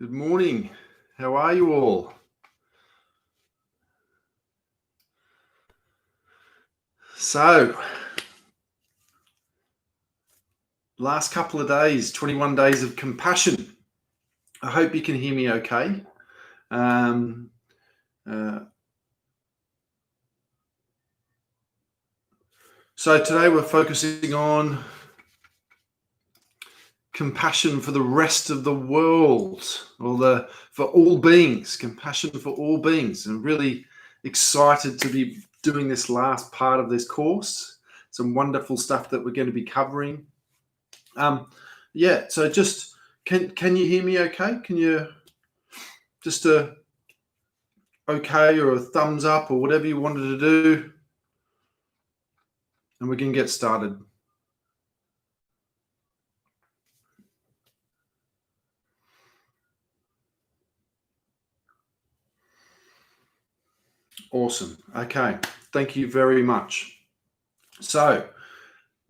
Good morning. How are you all? So, last couple of days, 21 days of compassion. I hope you can hear me okay. So today we're focusing on compassion for the rest of the world, or for all beings, compassion for all beings. I'm really excited to be doing this last part of this course. Some wonderful stuff that we're going to be covering. So just can you hear me okay? Can you just okay or a thumbs up or whatever you wanted to do, and we can get started. Awesome. Okay. Thank you very much. So,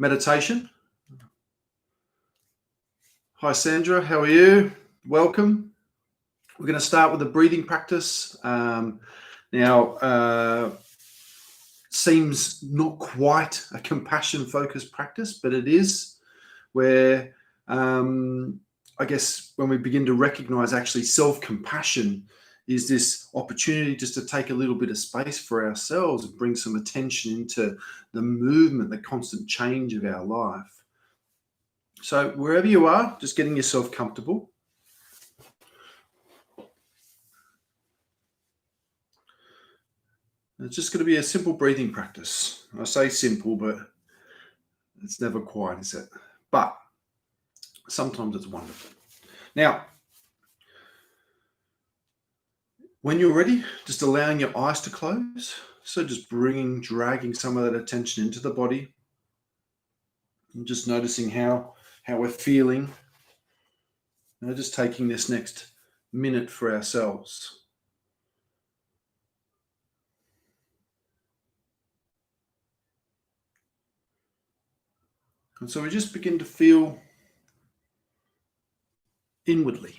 meditation. Hi, Sandra. How are you? Welcome. We're going to start with a breathing practice. Seems not quite a compassion-focused practice, but it is, where I guess when we begin to recognize actually self-compassion is this opportunity just to take a little bit of space for ourselves and bring some attention into the movement, the constant change of our life. So wherever you are, just getting yourself comfortable. It's just going to be a simple breathing practice. I say simple, but it's never quite, is it? But sometimes it's wonderful. Now, when you're ready, just allowing your eyes to close. So just dragging some of that attention into the body. And just noticing how we're feeling. Just taking this next minute for ourselves. And so we just begin to feel inwardly.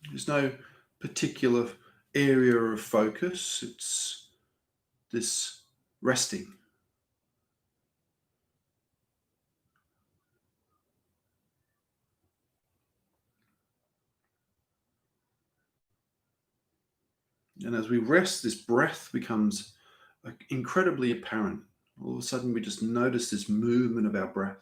There's no particular area of focus. It's this resting. And as we rest, this breath becomes incredibly apparent. All of a sudden, we just notice this movement of our breath.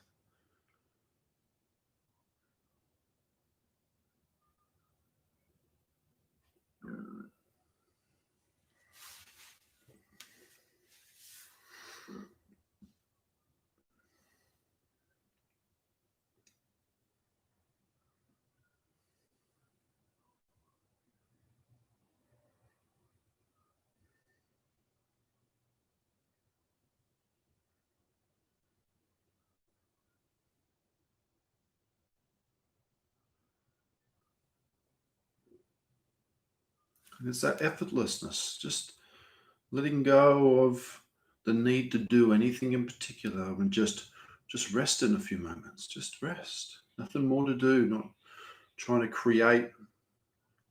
And it's that effortlessness, just letting go of the need to do anything in particular, and just rest in a few moments. Just rest. Nothing more to do, not trying to create,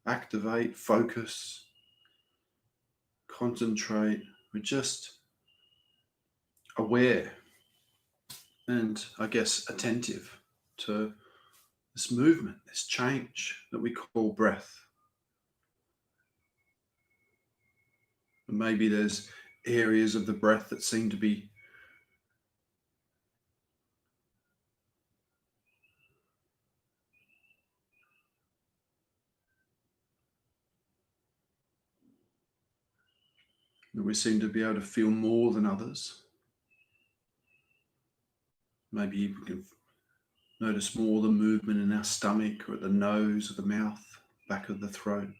activate, focus, concentrate. We're just aware and, I guess, attentive to this movement, this change that we call breath. And maybe there's areas of the breath that seem to be that we seem to be able to feel more than others. Maybe we can notice more the movement in our stomach, or the nose, or the mouth, back of the throat.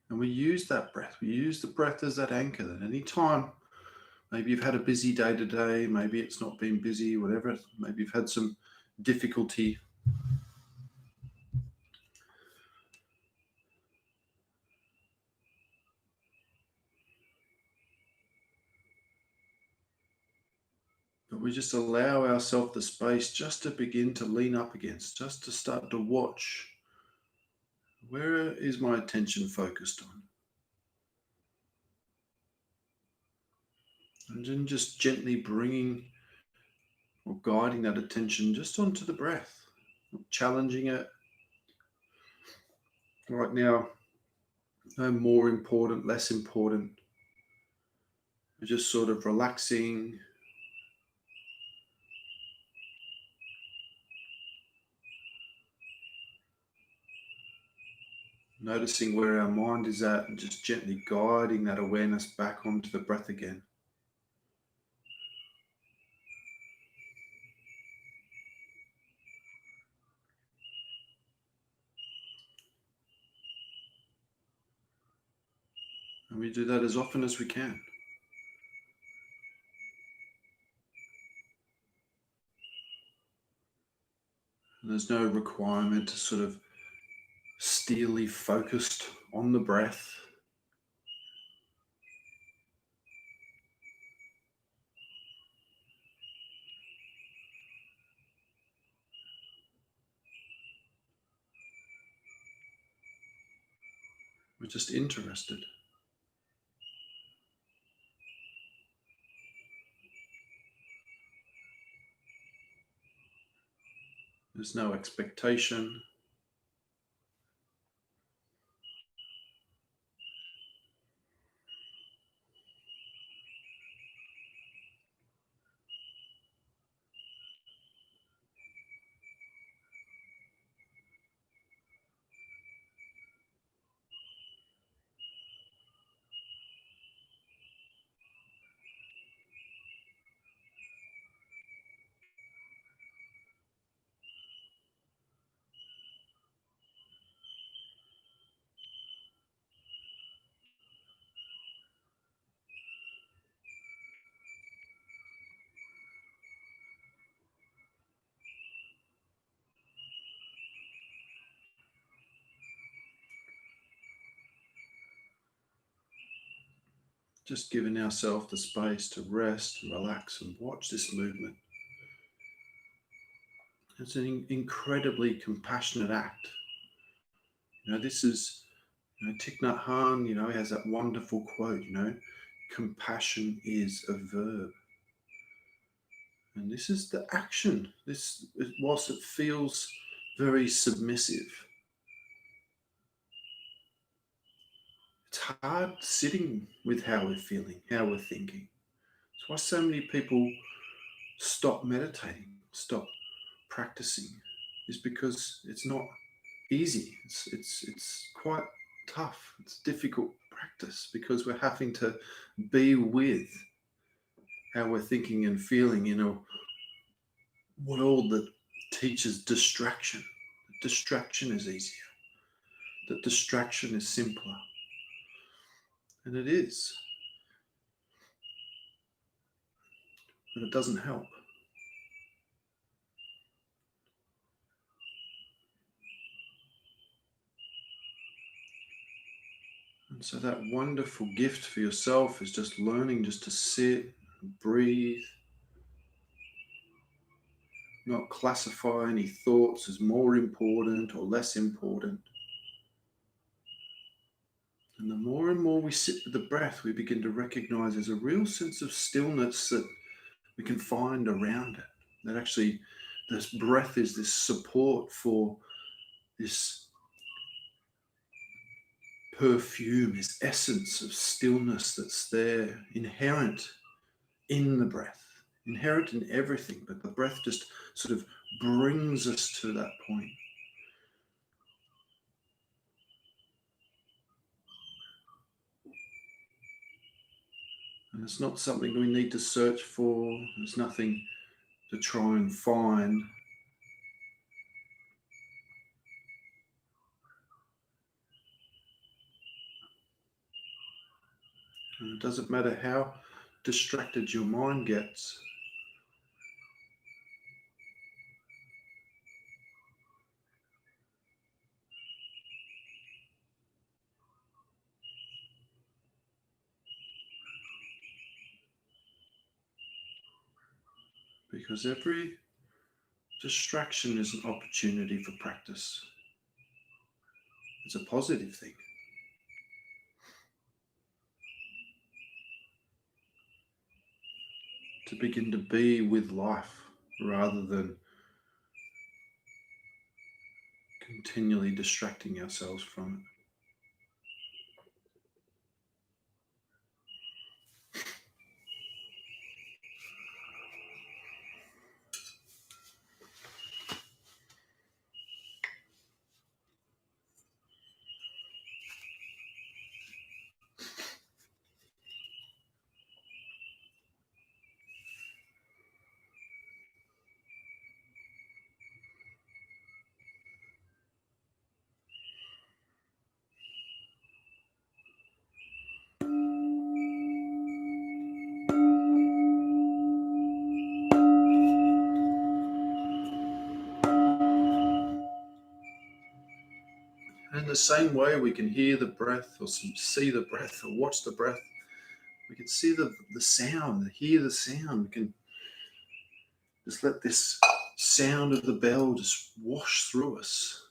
And we use that breath. We use the breath as that anchor. That any time, maybe you've had a busy day today, maybe it's not been busy, whatever, maybe you've had some difficulty. But we just allow ourselves the space just to begin to lean up against, just to start to watch. Where is my attention focused on? And then just gently bringing or guiding that attention just onto the breath, not challenging it. Right now, no more important, less important. We're just sort of relaxing. Noticing where our mind is at and just gently guiding that awareness back onto the breath again. And we do that as often as we can. And there's no requirement to sort of steely focused on the breath. We're just interested. There's no expectation. Just giving ourselves the space to rest and relax and watch this movement. It's an incredibly compassionate act. This is, Thich Nhat Hanh, has that wonderful quote, compassion is a verb. And this is the action. Whilst it feels very submissive, it's hard sitting with how we're feeling, how we're thinking. That's why so many people stop meditating, stop practicing, is because it's not easy. It's quite tough. It's difficult practice because we're having to be with how we're thinking and feeling in a world that teaches distraction. Distraction is easier. That distraction is simpler. And it is. But it doesn't help. And so that wonderful gift for yourself is just learning just to sit and breathe, not classify any thoughts as more important or less important. And the more and more we sit with the breath, we begin to recognize there's a real sense of stillness that we can find around it. That actually this breath is this support for this perfume, this essence of stillness that's there, inherent in the breath, inherent in everything. But the breath just sort of brings us to that point. And it's not something we need to search for. There's nothing to try and find. And it doesn't matter how distracted your mind gets. Because every distraction is an opportunity for practice. It's a positive thing. To begin to be with life rather than continually distracting ourselves from it. And in the same way, we can hear the breath or see the breath or watch the breath. We can see the sound, hear the sound. We can just let this sound of the bell just wash through us.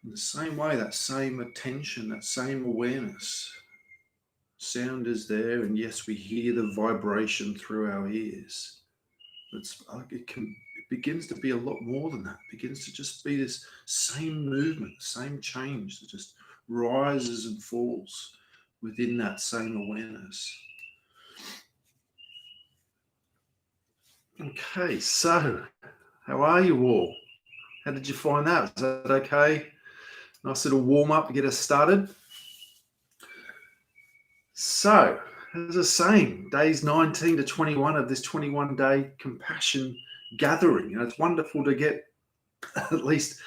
In the same way, that same attention, that same awareness. Sound is there, and yes, we hear the vibration through our ears. It's like it begins to be a lot more than that. It begins to just be this same movement, same change that just rises and falls within that same awareness. Okay, so how are you all? How did you find that? Was that okay? Nice little warm up to get us started. So, as I was saying, days 19 to 21 of this 21-day compassion gathering. And it's wonderful to get at least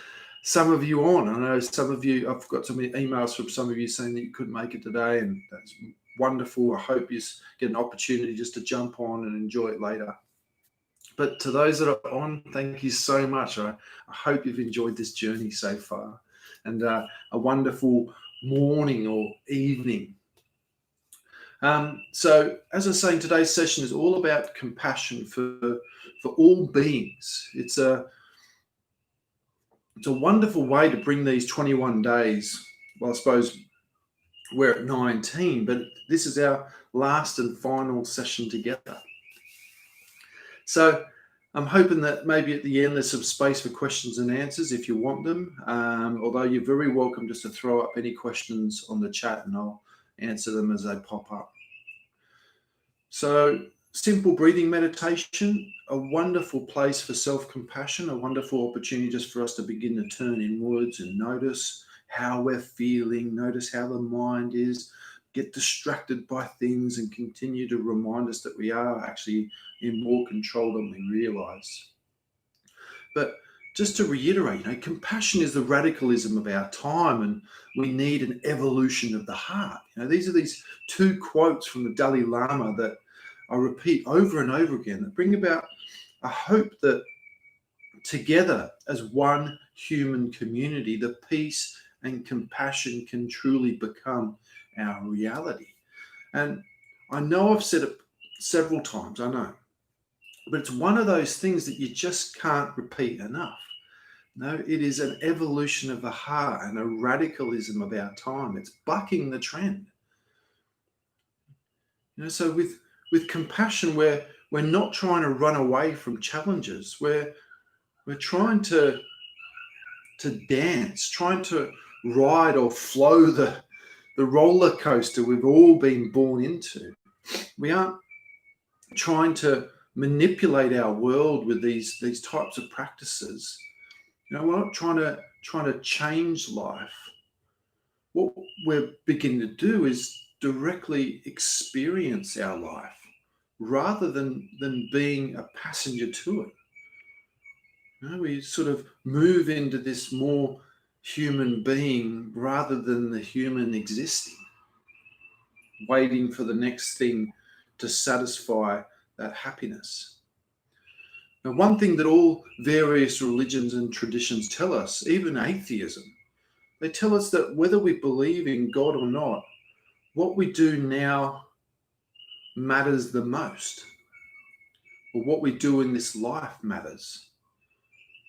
some of you on. I know some of you, I've got some emails from some of you saying that you couldn't make it today, and that's wonderful. I hope you get an opportunity just to jump on and enjoy it later. But to those that are on, thank you so much. I hope you've enjoyed this journey so far, and a wonderful morning or evening. So, as I was saying, today's session is all about compassion for all beings. It's a wonderful way to bring these 21 days. Well, I suppose we're at 19, but this is our last and final session together. So I'm hoping that maybe at the end there's some space for questions and answers if you want them, although you're very welcome just to throw up any questions on the chat and I'll answer them as they pop up. So simple breathing meditation, a wonderful place for self-compassion, a wonderful opportunity just for us to begin to turn inwards and notice how we're feeling, notice how the mind is, get distracted by things and continue to remind us that we are actually in more control than we realize. But just to reiterate, compassion is the radicalism of our time, and we need an evolution of the heart. These are these two quotes from the Dalai Lama that I repeat over and over again that bring about a hope that together as one human community, the peace and compassion can truly become our reality. And I know I've said it several times, I know, but it's one of those things that you just can't repeat enough. No, it is an evolution of the heart and a radicalism of our time. It's bucking the trend. So with compassion, we're not trying to run away from challenges. We're trying to dance, trying to ride or flow the roller coaster we've all been born into. We aren't trying to manipulate our world with these types of practices. We're not trying to change life. What we're beginning to do is directly experience our life rather than being a passenger to it. We sort of move into this more human being rather than the human existing, waiting for the next thing to satisfy that happiness. Now, one thing that all various religions and traditions tell us, even atheism, they tell us that whether we believe in God or not, what we do now matters the most, or what we do in this life matters.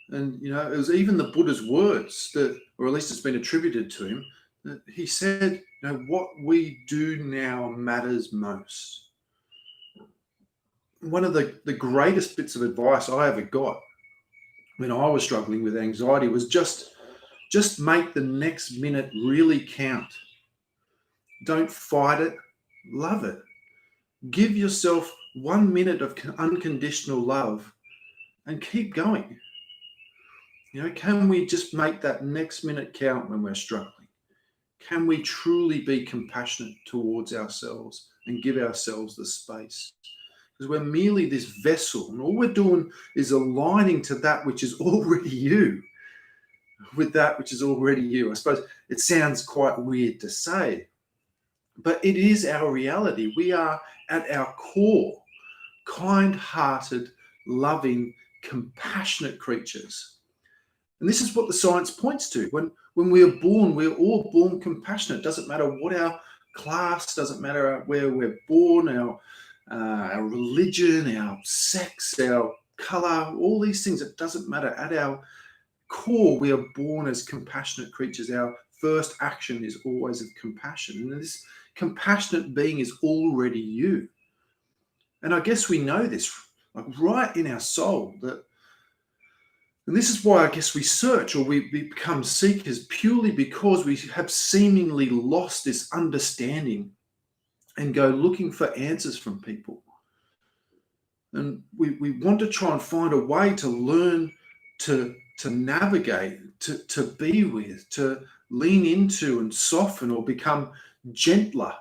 And, it was even the Buddha's words that, or at least it's been attributed to him, that he said, what we do now matters most. One of the greatest bits of advice I ever got when I was struggling with anxiety was just make the next minute really count. Don't fight it, love it. Give yourself 1 minute of unconditional love and keep going. Can we just make that next minute count when we're struggling? Can we truly be compassionate towards ourselves and give ourselves the space? Because we're merely this vessel, and all we're doing is aligning to that which is already you, with that which is already you. I suppose it sounds quite weird to say, but it is our reality. We are at our core kind-hearted, loving, compassionate creatures. And this is what the science points to. When we are born, we're all born compassionate. It doesn't matter what our class, doesn't matter where we're born, our religion, our sex, our color, all these things. It doesn't matter. At our core, we are born as compassionate creatures. Our first action is always of compassion. And this compassionate being is already you. And I guess we know this, like right in our soul, and this is why I guess we search or we become seekers, purely because we have seemingly lost this understanding and go looking for answers from people. And we want to try and find a way to learn to navigate, to be with, to lean into and soften or become gentler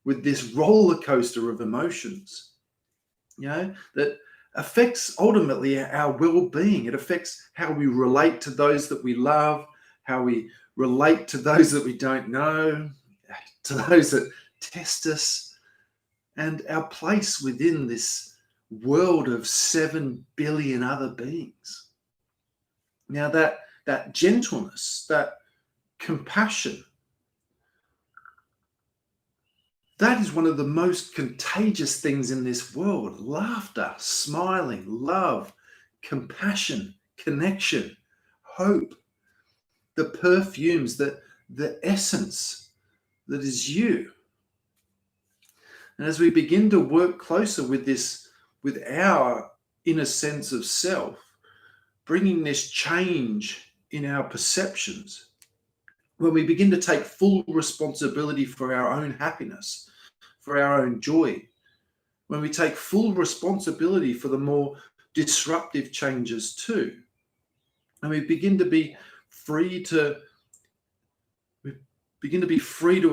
with this roller coaster of emotions, that affects ultimately our well-being. It affects how we relate to those that we love, how we relate to those that we don't know, to those that test us, and our place within this world of 7 billion other beings. Now that gentleness, that compassion, that is one of the most contagious things in this world. Laughter, smiling, love, compassion, connection, hope, the perfumes, the essence that is you. And as we begin to work closer with this, with our inner sense of self, bringing this change in our perceptions, when we begin to take full responsibility for our own happiness, for our own joy, when we take full responsibility for the more disruptive changes too, and we begin to be free to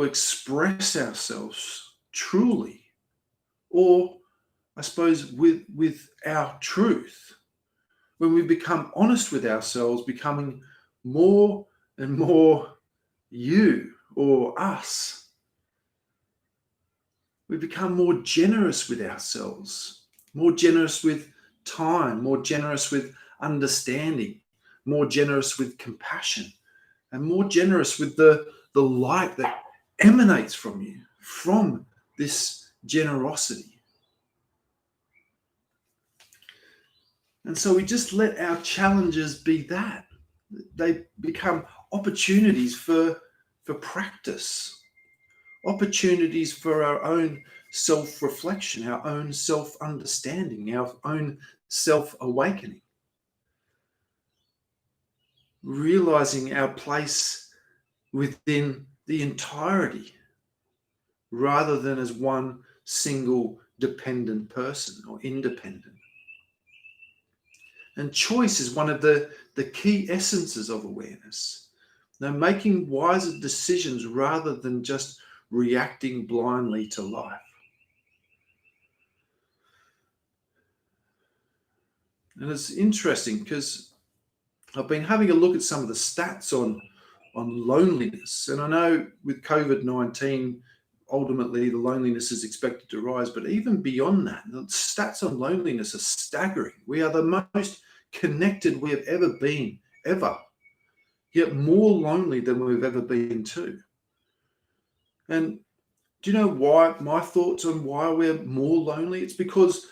express ourselves truly, or I suppose with our truth, when we become honest with ourselves, becoming more and more you or us, we become more generous with ourselves, more generous with time, more generous with understanding, more generous with compassion, and more generous with the light that emanates from you, from this generosity. And so we just let our challenges be that. They become opportunities for practice, opportunities for our own self-reflection, our own self-understanding, our own self-awakening, realizing our place within the entirety rather than as one single dependent person or independent. And choice is one of the key essences of awareness. Now, making wiser decisions rather than just reacting blindly to life. And it's interesting because I've been having a look at some of the stats on loneliness. And I know with COVID-19, ultimately the loneliness is expected to rise, but even beyond that, the stats on loneliness are staggering. We are the most connected we have ever been, ever, yet more lonely than we've ever been too. And do you know why? My thoughts on why we're more lonely? It's because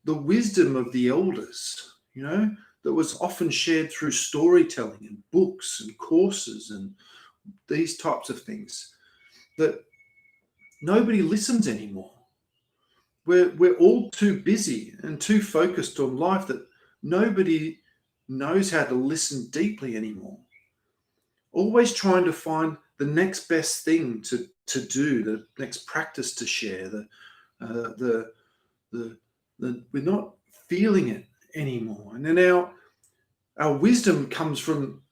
the wisdom of the elders, that was often shared through storytelling and books and courses and these types of things, that nobody listens anymore. We're all too busy and too focused on life that nobody knows how to listen deeply anymore. Always trying to find the next best thing to do, the next practice to share. We're not feeling it anymore. And then our wisdom comes from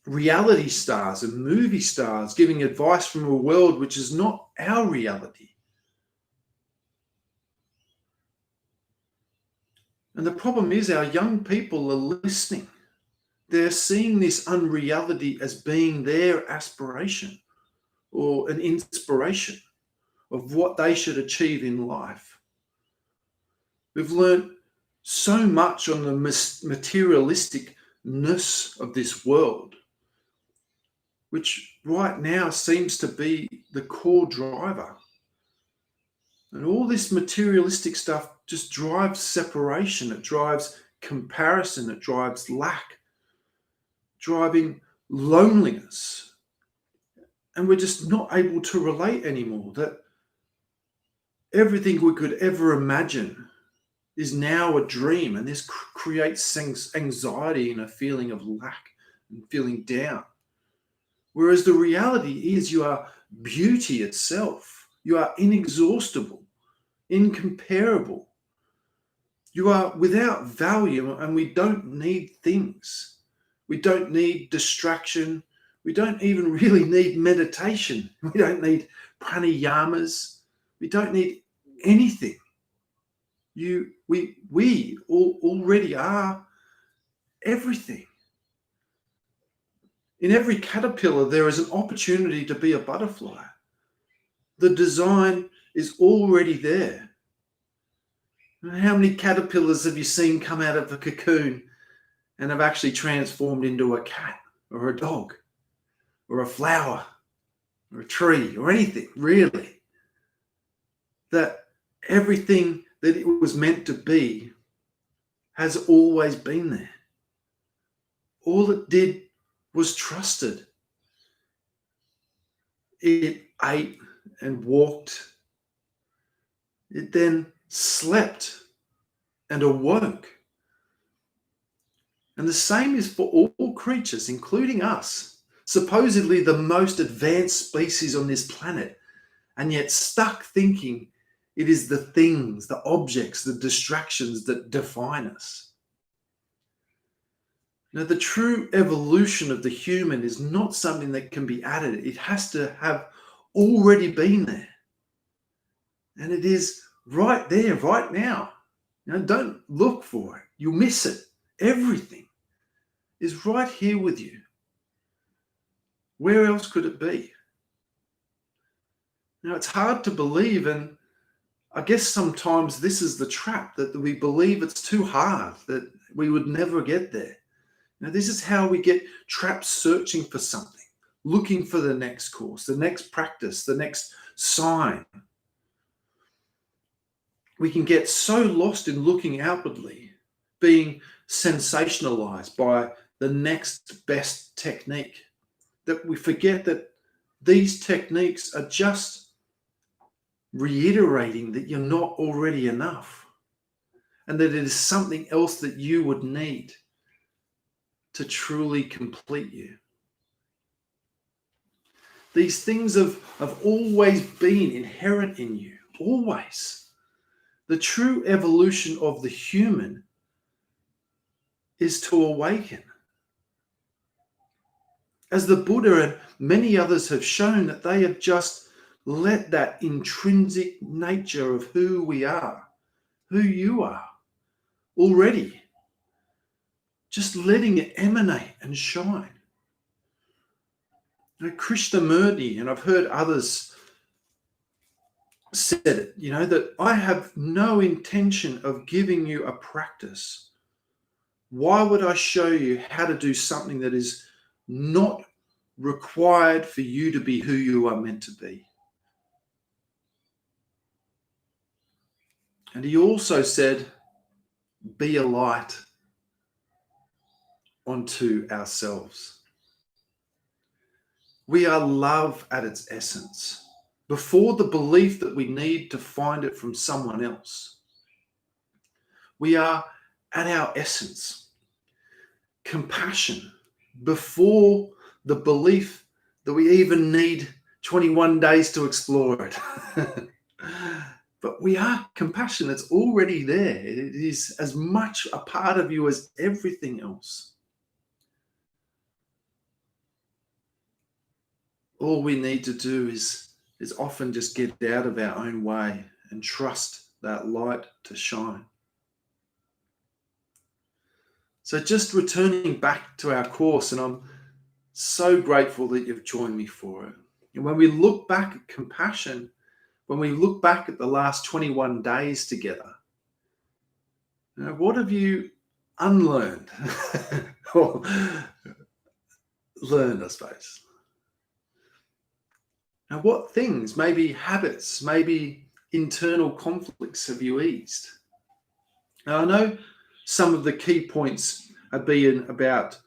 reality stars and movie stars giving advice from a world which is not our reality. And the problem is our young people are listening. They're seeing this unreality as being their aspiration or an inspiration of what they should achieve in life. We've learned so much on the materialisticness of this world, which right now seems to be the core driver. And all this materialistic stuff just drives separation, it drives comparison, it drives lack, driving loneliness. And we're just not able to relate anymore, that everything we could ever imagine is now a dream, and this creates anxiety and a feeling of lack and feeling down. Whereas the reality is you are beauty itself. You are inexhaustible, incomparable. You are without value, and we don't need things. We don't need distraction. We don't even really need meditation. We don't need pranayamas. We don't need anything. We all already are everything. In every caterpillar, there is an opportunity to be a butterfly. The design is already there. And how many caterpillars have you seen come out of a cocoon and have actually transformed into a cat or a dog or a flower or a tree or anything, really? That everything that it was meant to be has always been there. All it did was trusted. It ate and walked. It then slept and awoke. And the same is for all creatures, including us, supposedly the most advanced species on this planet, and yet stuck thinking it is the things, the objects, the distractions that define us. Now, the true evolution of the human is not something that can be added. It has to have already been there. And it is right there, right now. Don't look for it. You'll miss it. Everything is right here with you. Where else could it be? Now, it's hard to believe, and I guess sometimes this is the trap, that we believe it's too hard, that we would never get there. Now, this is how we get trapped searching for something, looking for the next course, the next practice, the next sign. We can get so lost in looking outwardly, being sensationalized by the next best technique, that we forget that these techniques are just reiterating that you're not already enough, and that it is something else that you would need to truly complete you. These things have always been inherent in you, always. The true evolution of the human is to awaken. As the Buddha and many others have shown, that they have just let that intrinsic nature of who we are, who you are, already, just letting it emanate and shine. Krishnamurti, and I've heard others said it, that I have no intention of giving you a practice. Why would I show you how to do something that is not required for you to be who you are meant to be? And he also said, be a light onto ourselves. We are love at its essence, before the belief that we need to find it from someone else. We are at our essence, compassion, before the belief that we even need 21 days to explore it. But we are compassion. It's already there. It is as much a part of you as everything else. All we need to do is often just get out of our own way and trust that light to shine. So just returning back to our course, and I'm so grateful that you've joined me for it. And when we look back at compassion, when we look back at the last 21 days together, what have you unlearned? Or learned, I suppose. Now, what things, maybe habits, maybe internal conflicts have you eased? Now, I know some of the key points are being about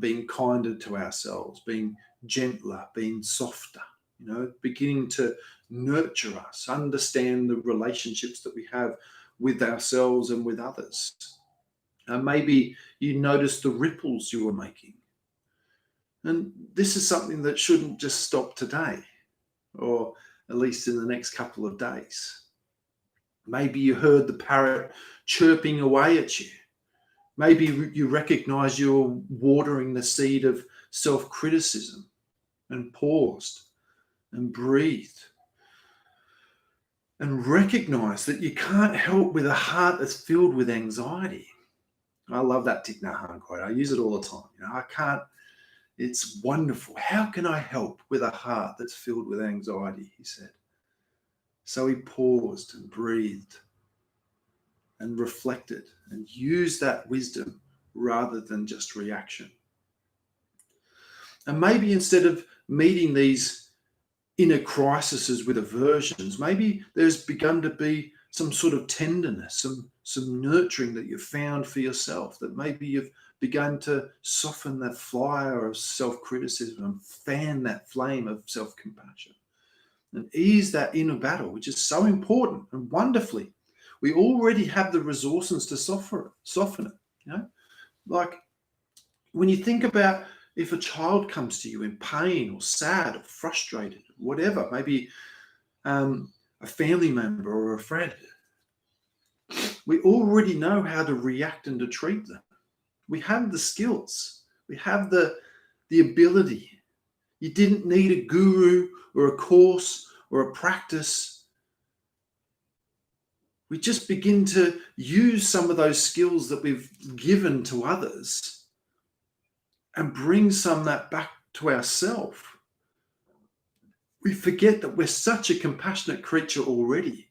being kinder to ourselves, being gentler, being softer, beginning to nurture us, understand the relationships that we have with ourselves and with others. Maybe you notice the ripples you were making. And this is something that shouldn't just stop today, or at least in the next couple of days. Maybe you heard the parrot chirping away at you. Maybe you recognize you're watering the seed of self-criticism and paused and breathed and recognize that you can't help with a heart that's filled with anxiety. I love that Thich Nhat Hanh quote. I use it all the time. I can't. It's wonderful. How can I help with a heart that's filled with anxiety, he said. So he paused and breathed and reflected and used that wisdom rather than just reaction. And maybe instead of meeting these inner crises with aversions, maybe there's begun to be some sort of tenderness, some nurturing that you've found for yourself, that maybe you've begun to soften that fire of self-criticism and fan that flame of self-compassion and ease that inner battle, which is so important. And wonderfully, we already have the resources to soften it. Like when you think about if a child comes to you in pain or sad or frustrated, whatever, maybe a family member or a friend, we already know how to react and to treat them. We have the skills. We have the ability. You didn't need a guru or a course or a practice. We just begin to use some of those skills that we've given to others and bring some of that back to ourselves. We forget that we're such a compassionate creature already.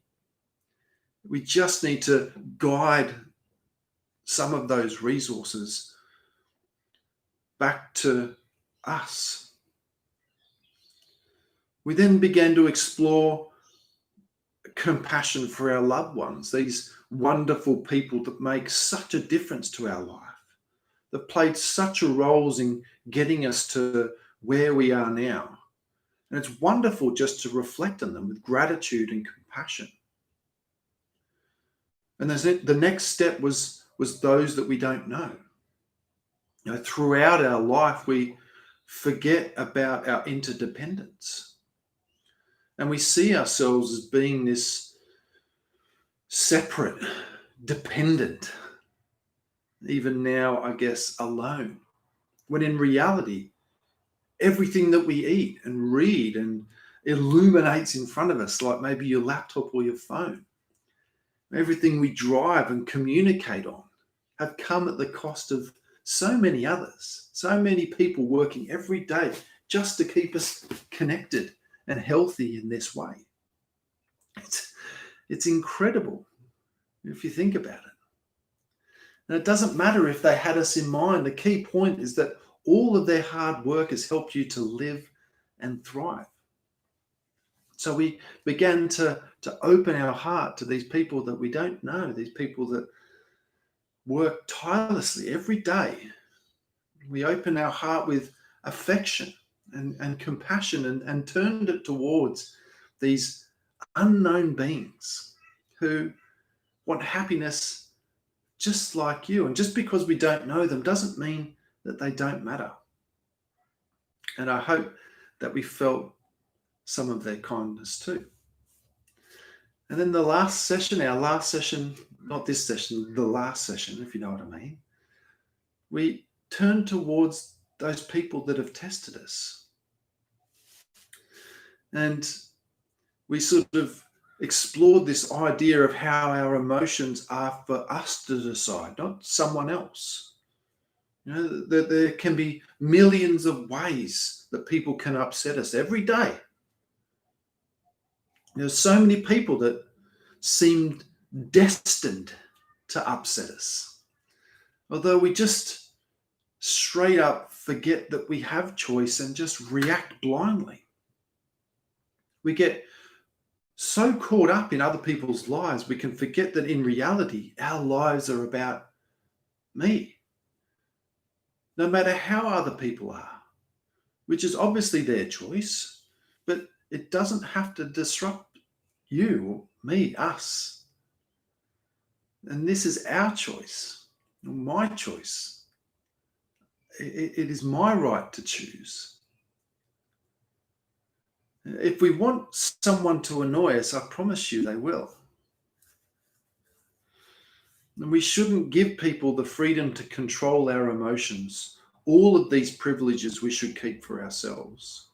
We just need to guide some of those resources back to us. We then began to explore compassion for our loved ones, these wonderful people that make such a difference to our life, that played such a role in getting us to where we are now. And it's wonderful just to reflect on them with gratitude and compassion. And the next step was those that we don't know. Throughout our life, we forget about our interdependence. And we see ourselves as being this separate, dependent, even now, I guess, alone. When in reality, everything that we eat and read and illuminates in front of us, like maybe your laptop or your phone, everything we drive and communicate on, have come at the cost of so many others, so many people working every day just to keep us connected and healthy in this way. It's incredible if you think about it. And it doesn't matter if they had us in mind. The key point is that all of their hard work has helped you to live and thrive. So we began to open our heart to these people that we don't know, these people that work tirelessly every day. We opened our heart with affection and compassion and turned it towards these unknown beings who want happiness just like you. And just because we don't know them doesn't mean that they don't matter. And I hope that we felt some of their kindness too. And then our last session, not this session, the last session, if you know what I mean, we turned towards those people that have tested us. And we sort of explored this idea of how our emotions are for us to decide, not someone else. You know, that there can be millions of ways that people can upset us every day. There's so many people that seemed destined to upset us. Although we just straight up forget that we have choice and just react blindly. We get so caught up in other people's lives, we can forget that in reality, our lives are about me. No matter how other people are, which is obviously their choice, but it doesn't have to disrupt you, me, us. And this is our choice, my choice. It is my right to choose. If we want someone to annoy us, I promise you they will. And we shouldn't give people the freedom to control our emotions. All of these privileges we should keep for ourselves.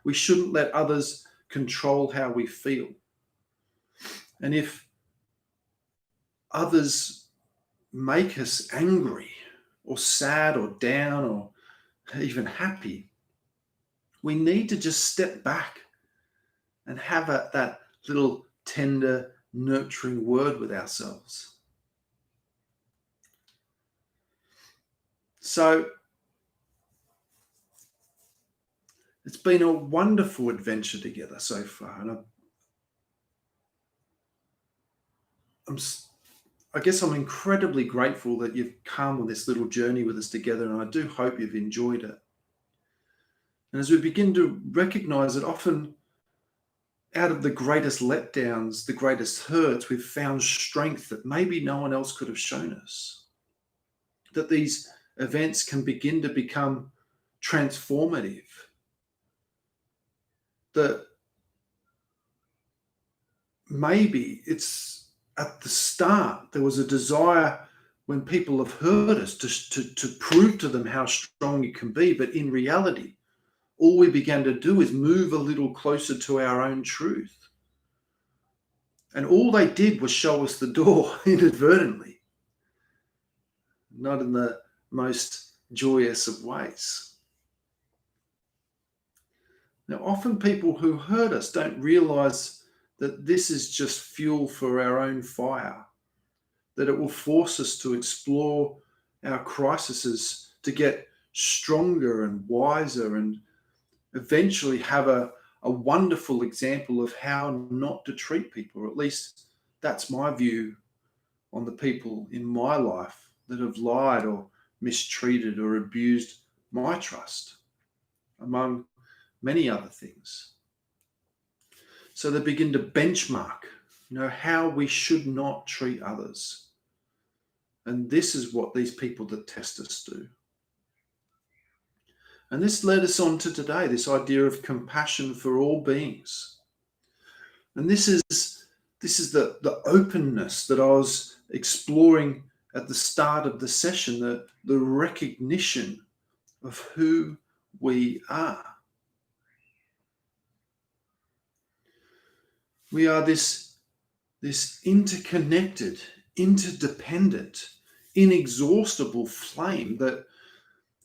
We shouldn't let others control how we feel. And if others make us angry or sad or down or even happy, we need to just step back and have that little tender, nurturing word with ourselves. So it's been a wonderful adventure together so far. And I guess I'm incredibly grateful that you've come on this little journey with us together, and I do hope you've enjoyed it. And as we begin to recognize that often out of the greatest letdowns, the greatest hurts, we've found strength that maybe no one else could have shown us. That these events can begin to become transformative. That maybe it's at the start, there was a desire when people have hurt us to prove to them how strong you can be. But in reality, all we began to do is move a little closer to our own truth. And all they did was show us the door inadvertently, not in the most joyous of ways. Now, often people who hurt us don't realize that this is just fuel for our own fire, that it will force us to explore our crises, to get stronger and wiser, and eventually have a wonderful example of how not to treat people, or at least that's my view on the people in my life that have lied or mistreated or abused my trust, among many other things. So they begin to benchmark, how we should not treat others. And this is what these people that test us do. And this led us on to today, this idea of compassion for all beings. And this is the openness that I was exploring at the start of the session, the recognition of who we are. We are this interconnected, interdependent, inexhaustible flame that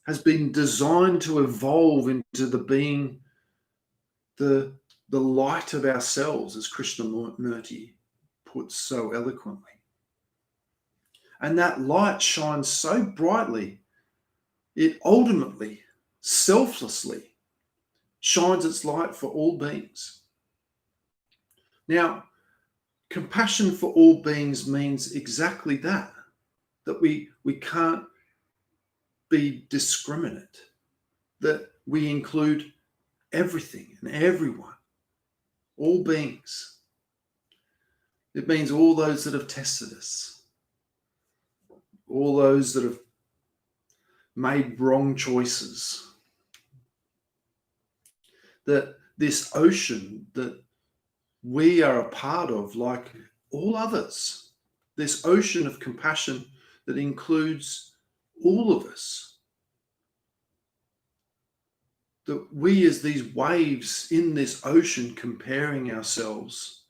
has been designed to evolve into the being the light of ourselves, as Krishnamurti puts so eloquently. And that light shines so brightly, it ultimately, selflessly, shines its light for all beings. Now, compassion for all beings means exactly that we can't be discriminate, that we include everything and everyone, all beings. It means all those that have tested us, all those that have made wrong choices, that this ocean that we are a part of, like all others, this ocean of compassion that includes all of us, that we as these waves in this ocean comparing ourselves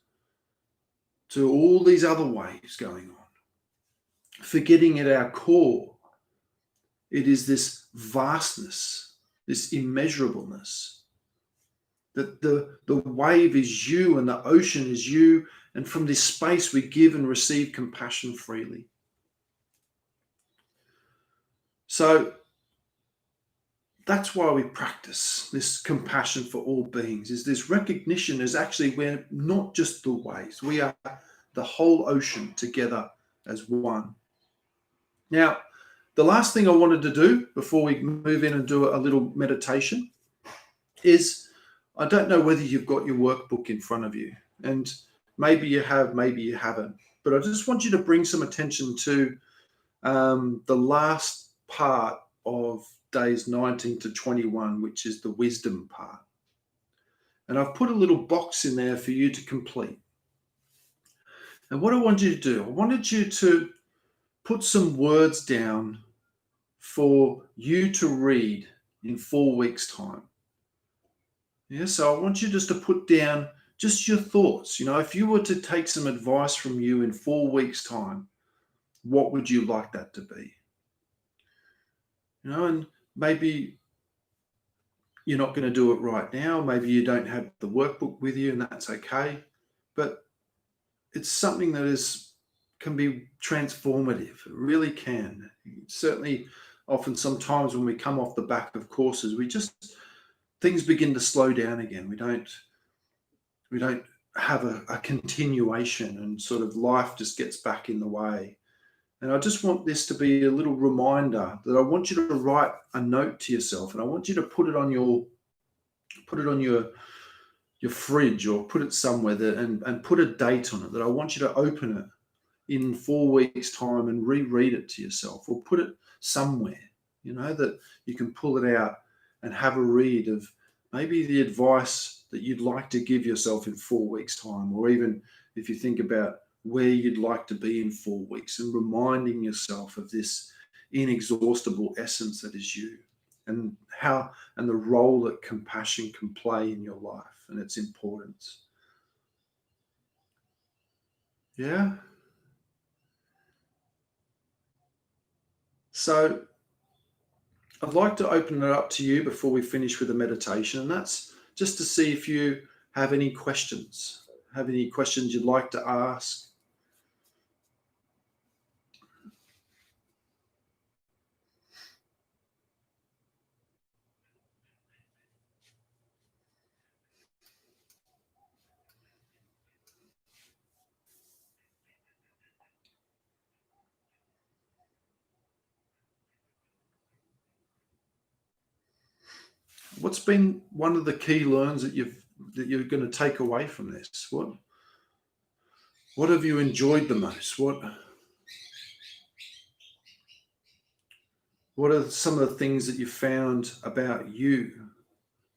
to all these other waves going on, forgetting at our core, it is this vastness, this immeasurableness, that the wave is you and the ocean is you, and from this space we give and receive compassion freely. So that's why we practice this compassion for all beings, is this recognition is actually we're not just the waves, we are the whole ocean together as one. Now, the last thing I wanted to do before we move in and do a little meditation is, I don't know whether you've got your workbook in front of you, and maybe you have, maybe you haven't, but I just want you to bring some attention to the last part of days 19 to 21, which is the wisdom part. And I've put a little box in there for you to complete. And what I want you to do, I wanted you to put some words down for you to read in 4 weeks' time. Yeah, so I want you just to put down just your thoughts. You know, if you were to take some advice from you in 4 weeks' time, what would you like that to be? You know, and maybe you're not going to do it right now. Maybe you don't have the workbook with you, and that's okay. But it's something that can be transformative. It really can. Certainly, often sometimes when we come off the back of courses, things begin to slow down again. We don't have a continuation, and sort of life just gets back in the way. And I just want this to be a little reminder that I want you to write a note to yourself, and I want you to put it on your fridge, or put it somewhere and put a date on it, that I want you to open it in 4 weeks' time and reread it to yourself, or put it somewhere, you know, that you can pull it out and have a read of maybe the advice that you'd like to give yourself in 4 weeks' time, or even if you think about where you'd like to be in 4 weeks, and reminding yourself of this inexhaustible essence that is you, and the role that compassion can play in your life and its importance. Yeah. So I'd like to open it up to you before we finish with the meditation, and that's just to see if you have any questions you'd like to ask. What's been one of the key learns that you're going to take away from this? What have you enjoyed the most? What are some of the things that you found about you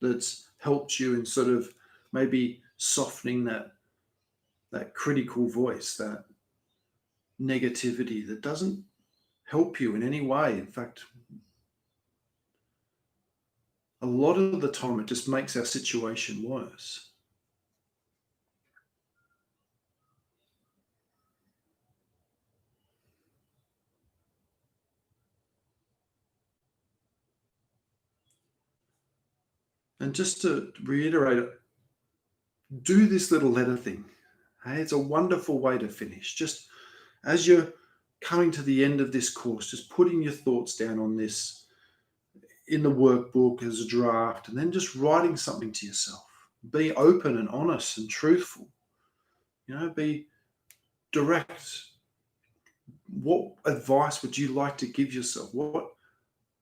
that's helped you in sort of maybe softening that critical voice, that negativity that doesn't help you in any way? In fact, a lot of the time it just makes our situation worse. And just to reiterate it, do this little letter thing. Hey, it's a wonderful way to finish. Just as you're coming to the end of this course, just putting your thoughts down on this in the workbook as a draft, and then just writing something to yourself. Be open and honest and truthful. Be direct. What advice would you like to give yourself? What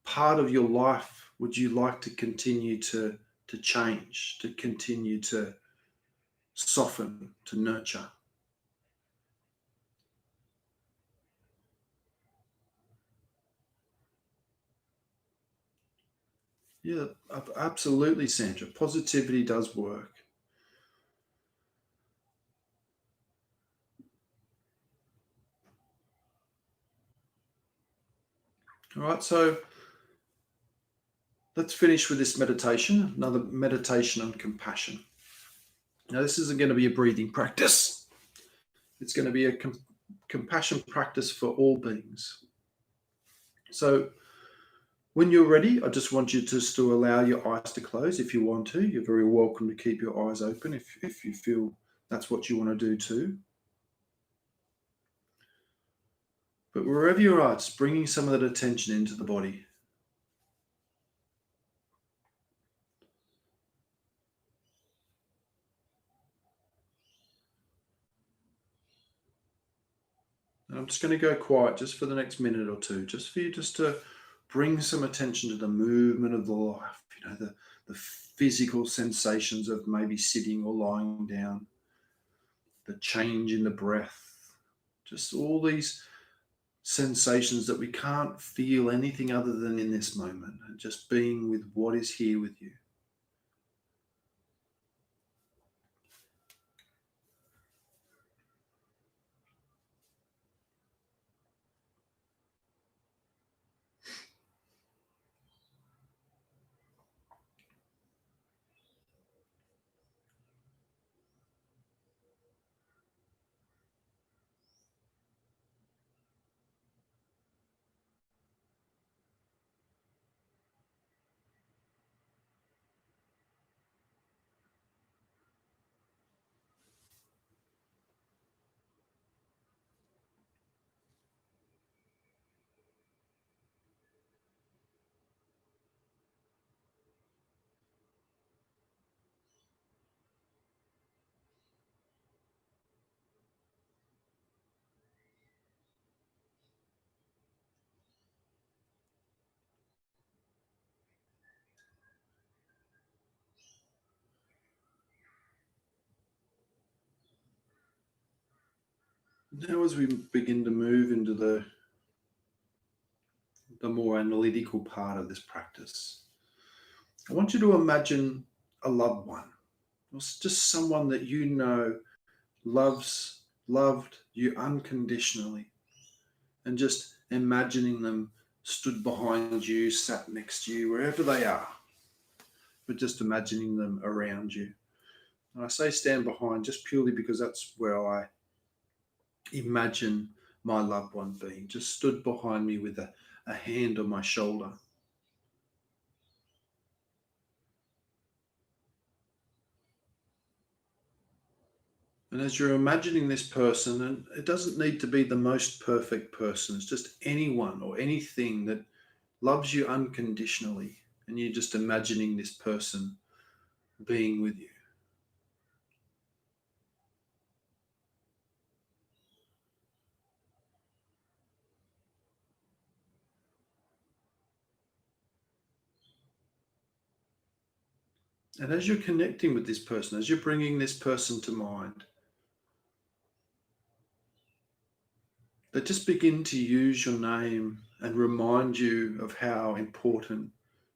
part of your life would you like to continue to change, to continue to soften, to nurture? Yeah, absolutely, Sandra. Positivity does work. All right, so let's finish with this meditation, another meditation on compassion. Now, this isn't going to be a breathing practice. It's going to be a compassion practice for all beings. So when you're ready, I just want you just to allow your eyes to close if you want to. You're very welcome to keep your eyes open if you feel that's what you want to do too. But wherever you are, just bringing some of that attention into the body. And I'm just going to go quiet just for the next minute or two, just for you just to bring some attention to the movement of the life, the physical sensations of maybe sitting or lying down, the change in the breath, just all these sensations that we can't feel anything other than in this moment, and just being with what is here with you. Now, as we begin to move into the more analytical part of this practice, I want you to imagine a loved one, or just someone that you know loved you unconditionally, and just imagining them stood behind you, sat next to you, wherever they are, but just imagining them around you. And I say stand behind just purely because that's where I imagine my loved one being, just stood behind me with a hand on my shoulder. And as you're imagining this person, and it doesn't need to be the most perfect person, it's just anyone or anything that loves you unconditionally, and you're just imagining this person being with you. And as you're connecting with this person, as you're bringing this person to mind, they just begin to use your name and remind you of how important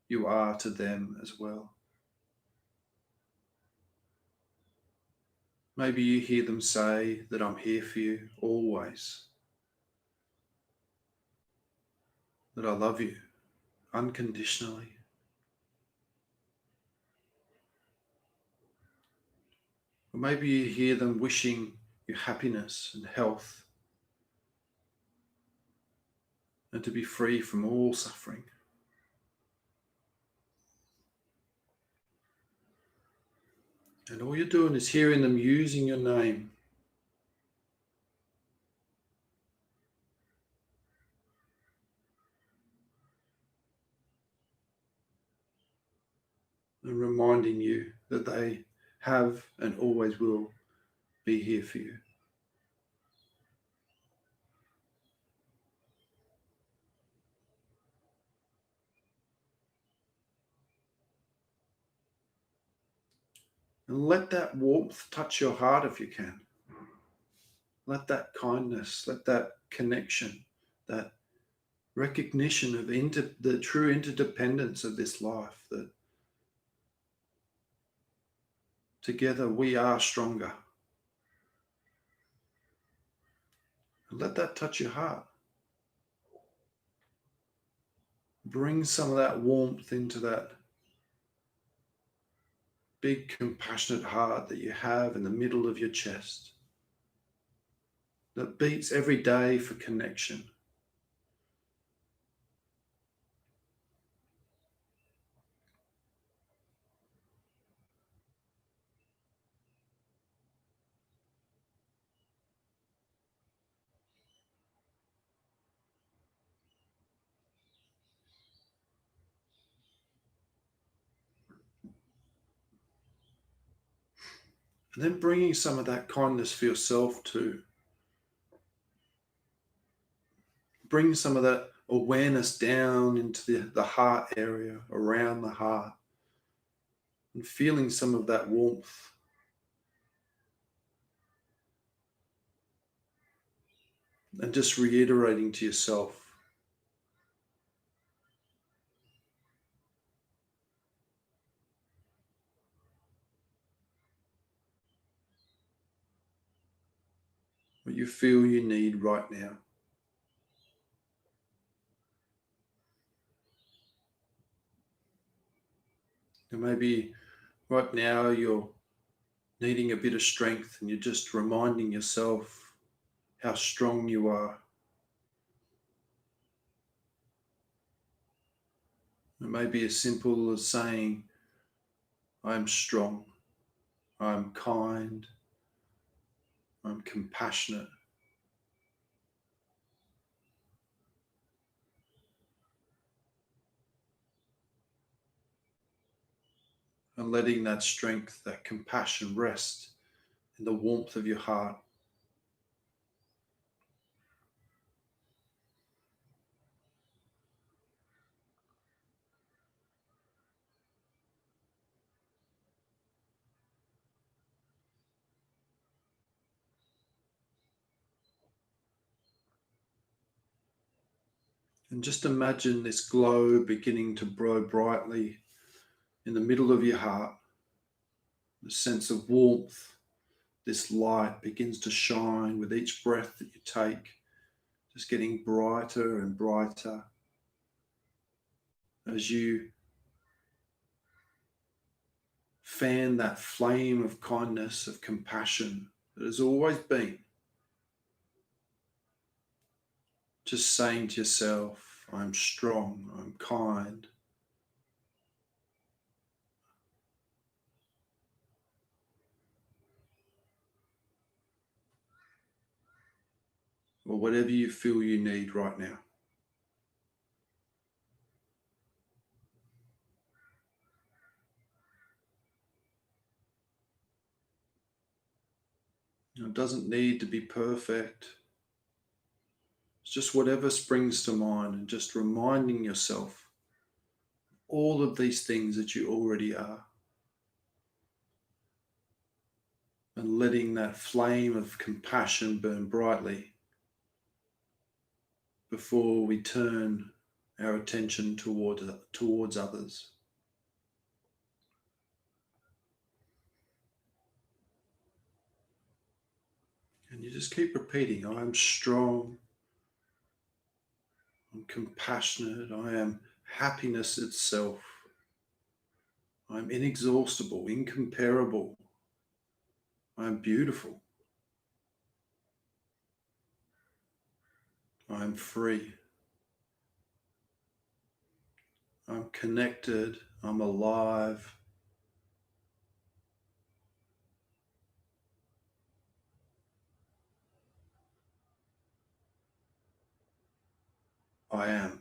you are to them as well. Maybe you hear them say that I'm here for you always, that I love you unconditionally. Or maybe you hear them wishing you happiness and health, and to be free from all suffering. And all you're doing is hearing them using your name. And reminding you that they have and always will be here for you. And let that warmth touch your heart if you can. Let that kindness, let that connection, that recognition of the true interdependence of this life, that together we are stronger. And let that touch your heart. Bring some of that warmth into that big compassionate heart that you have in the middle of your chest that beats every day for connection. And then bringing some of that kindness for yourself too. Bring some of that awareness down into the heart area, around the heart, and feeling some of that warmth. And just reiterating to yourself, what you feel you need right now. And maybe right now you're needing a bit of strength and you're just reminding yourself how strong you are. It may be as simple as saying, I'm strong, I'm kind, I'm compassionate. And letting that strength, that compassion rest in the warmth of your heart. And just imagine this glow beginning to grow brightly in the middle of your heart. The sense of warmth, this light begins to shine with each breath that you take, just getting brighter and brighter as you fan that flame of kindness, of compassion that has always been. Just saying to yourself, I'm strong, I'm kind. Or whatever you feel you need right now. It doesn't need to be perfect. It's just whatever springs to mind, and just reminding yourself all of these things that you already are. And letting that flame of compassion burn brightly before we turn our attention towards others. And you just keep repeating, I am strong, I'm compassionate, I am happiness itself, I'm inexhaustible, incomparable, I am beautiful, I am free, I'm connected, I'm alive, I am.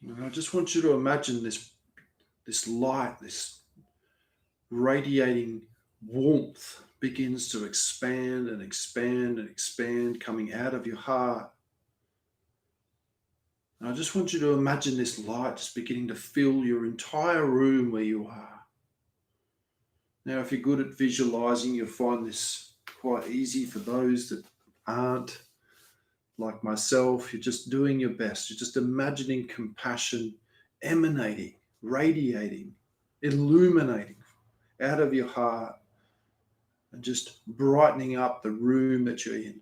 And I just want you to imagine this light, this radiating warmth begins to expand and expand and expand, coming out of your heart. And I just want you to imagine this light just beginning to fill your entire room where you are. Now, if you're good at visualizing, you'll find this quite easy. For those that aren't, like myself, you're just doing your best. You're just imagining compassion emanating, radiating, illuminating out of your heart and just brightening up the room that you're in.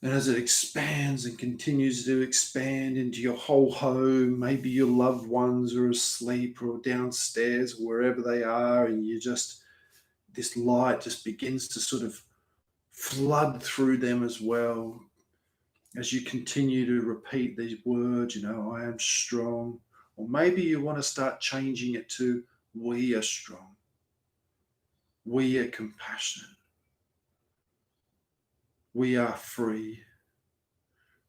And as it expands and continues to expand into your whole home, maybe your loved ones are asleep or downstairs, wherever they are, and this light just begins to sort of flood through them as well. As you continue to repeat these words, I am strong. Or maybe you want to start changing it to, we are strong. We are compassionate. We are free.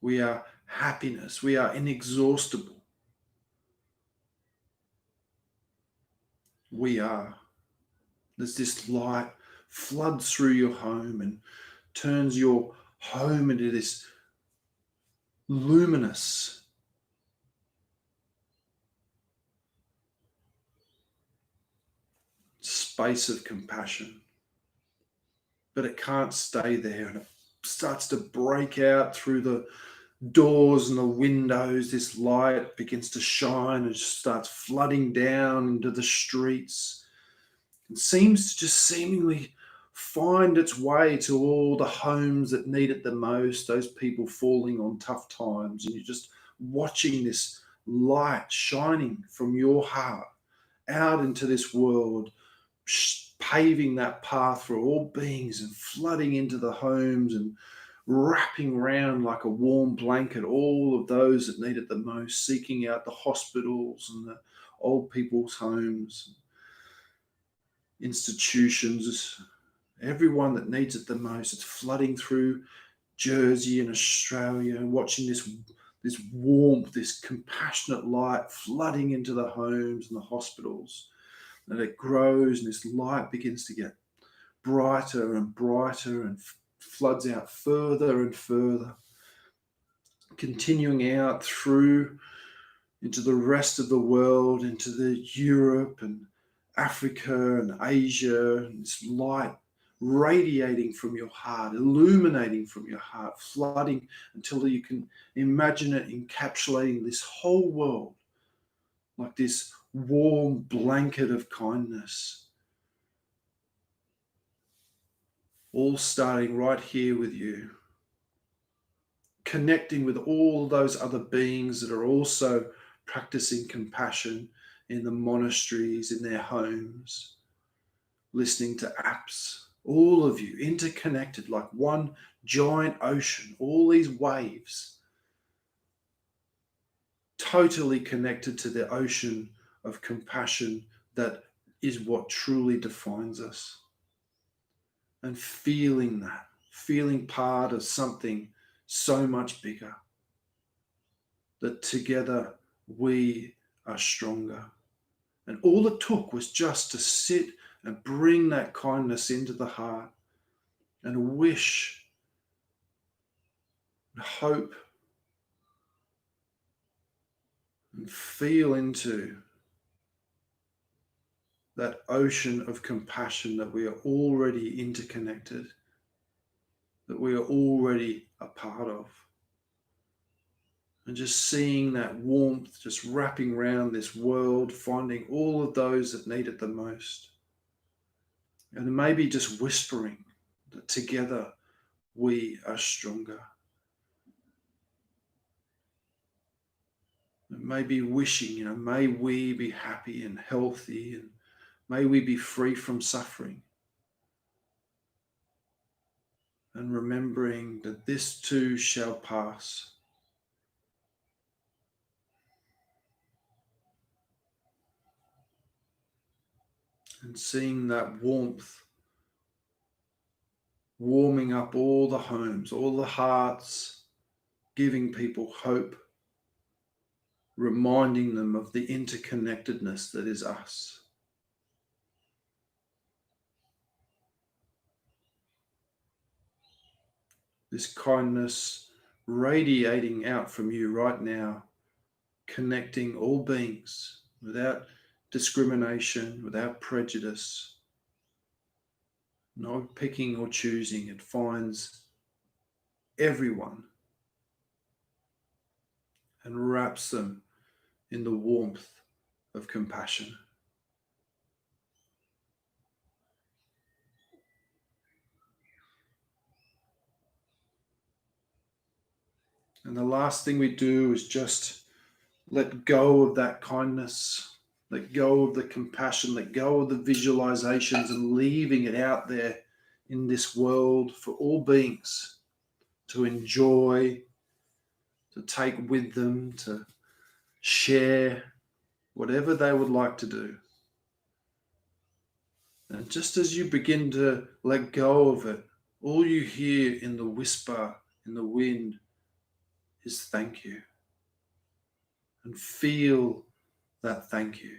We are happiness. We are inexhaustible. We are. There's this light floods through your home and turns your home into this luminous space of compassion. But it can't stay there, and it starts to break out through the doors and the windows. This light begins to shine and starts flooding down into the streets. It seems to just seemingly find its way to all the homes that need it the most, those people falling on tough times. And you're just watching this light shining from your heart out into this world, paving that path for all beings and flooding into the homes and wrapping around like a warm blanket all of those that need it the most, seeking out the hospitals and the old people's homes, institutions, everyone that needs it the most. It's flooding through Jersey and Australia, watching this warmth, this compassionate light flooding into the homes and the hospitals. And it grows, and this light begins to get brighter and brighter and floods out further and further, continuing out through into the rest of the world, into the Europe and Africa and Asia, and this light radiating from your heart, illuminating from your heart, flooding until you can imagine it encapsulating this whole world like this warm blanket of kindness, all starting right here with you, connecting with all those other beings that are also practicing compassion in the monasteries, in their homes, listening to apps, all of you interconnected like one giant ocean, all these waves, totally connected to the ocean of compassion that is what truly defines us. And feeling that, feeling part of something so much bigger, that together we are stronger. And all it took was just to sit and bring that kindness into the heart and wish and hope and feel into that ocean of compassion that we are already interconnected, that we are already a part of. And just seeing that warmth just wrapping around this world, finding all of those that need it the most. And maybe just whispering that together we are stronger. And maybe wishing, may we be happy and healthy, and may we be free from suffering. and remembering that this too shall pass. And seeing that warmth warming up all the homes, all the hearts, giving people hope, reminding them of the interconnectedness that is us. This kindness radiating out from you right now, connecting all beings without discrimination, without prejudice, no picking or choosing. It finds everyone and wraps them in the warmth of compassion. And the last thing we do is just let go of that kindness, let go of the compassion, let go of the visualizations, and leaving it out there in this world for all beings to enjoy, to take with them, to share whatever they would like to do. And just as you begin to let go of it, all you hear in the whisper in the wind is thank you. And feel that thank you.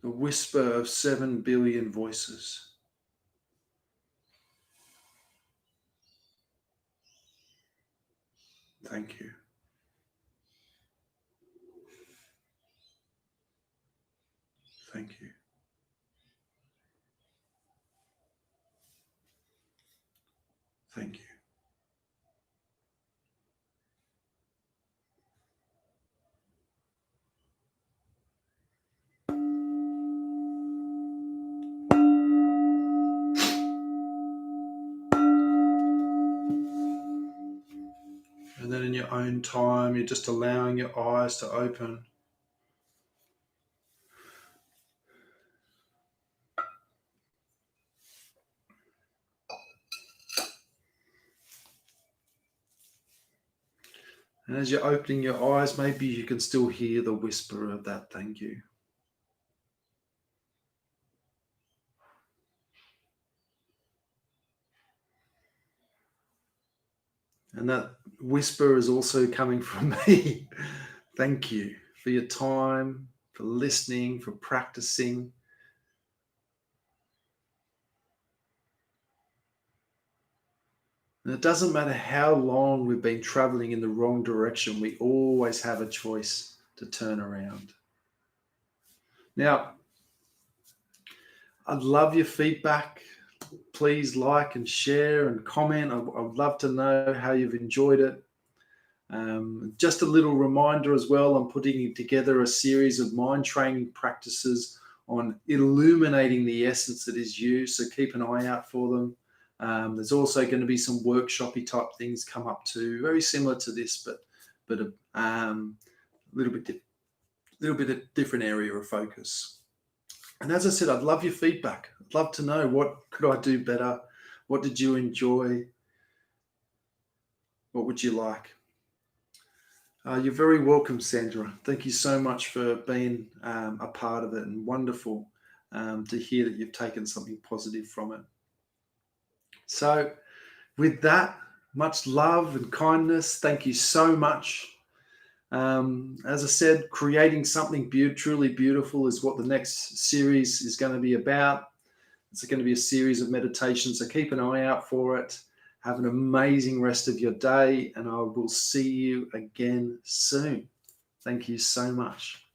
The whisper of 7 billion voices. Thank you. Thank you. Thank you. And then in your own time, you're just allowing your eyes to open. And as you're opening your eyes, maybe you can still hear the whisper of that thank you. And that whisper is also coming from me. Thank you for your time, for listening, for practicing. And it doesn't matter how long we've been traveling in the wrong direction, we always have a choice to turn around. Now, I'd love your feedback. Please like and share and comment. I'd love to know how you've enjoyed it. Just a little reminder as well, I'm putting together a series of mind training practices on illuminating the essence that is you, so keep an eye out for them. There's also going to be some workshopy type things come up too, very similar to this, but a little bit of different area of focus. And as I said, I'd love your feedback. I'd love to know, what could I do better? What did you enjoy? What would you like? You're very welcome, Sandra. Thank you so much for being a part of it, and wonderful to hear that you've taken something positive from it. So with that, much love and kindness. Thank you so much. As I said, creating something truly beautiful is what the next series is going to be about. It's going to be a series of meditations, so keep an eye out for it. Have an amazing rest of your day, and I will see you again soon. Thank you so much.